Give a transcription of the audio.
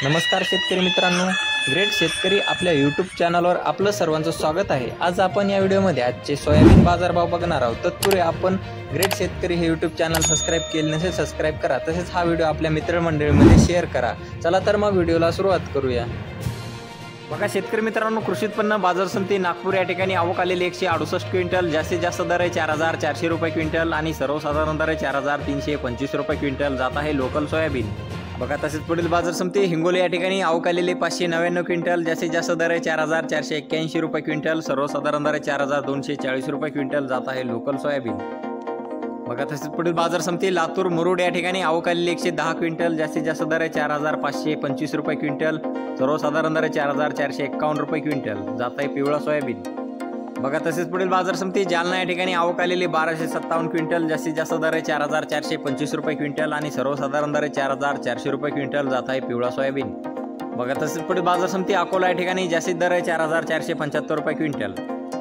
नमस्कार शेतकरी मित्रांनो, ग्रेट शेतकरी आपल्या यूट्यूब चॅनलवर आपलं सर्वांचं स्वागत आहे। आज आपण या व्हिडिओमध्ये आजचे सोयाबीन बाजारभाव बघणार आहोत। तत्पूर्वी आपण ग्रेट शेतकरी हे यूट्यूब चॅनल सबस्क्राइब केले नसेल सबस्क्राइब करा, तसेच हा व्हिडिओ आपल्या मित्रमंडळीमध्ये शेअर करा। चला तर मग व्हिडिओला सुरुवात करूया। बघा शेतकरी मित्रांनो, कृषी उत्पन्न बाजार समिती नागपूर या ठिकाणी आवक आलेली 168 क्विंटल, जास्तीत जास्त दर आहे 4400 रुपये क्विंटल आणि सर्वसाधारण दर आहे 4325 रुपये क्विंटल जात आहे लोकल सोयाबीन। बघा तसेच पुढील बाजार समिती हिंगोली या ठिकाणी आवक आलेली 599 क्विंटल, जास्तीत जास्त दर आहे 4481 रुपये क्विंटल, सर्वसाधारण दर आहे 4240 रुपये क्विंटल जात आहे लोकल सोयाबीन। बघा तसेच पुढील बाजार समिती लातूर मुरुड या ठिकाणी आवक आलेली 110 क्विंटल, जास्तीत जास्त दर आहे 4525 रुपये क्विंटल, सर्वसाधारण दर आहे 4451 रुपये क्विंटल जात आहे पिवळा सोयाबीन। बघा तसेच पुढील बाजार समिती जालना या ठिकाणी आवक आलेली 1257 क्विंटल, जास्तीत जास्त दर आहे 4425 रुपये क्विंटल आणि सर्वसाधारण दर आहे 4400 रुपये क्विंटल जात आहे पिवळा सोयाबीन। बघा तसेच पुढील बाजार समिती अकोला या ठिकाणी जास्तीत दर आहे 4475 रुपये क्विंटल,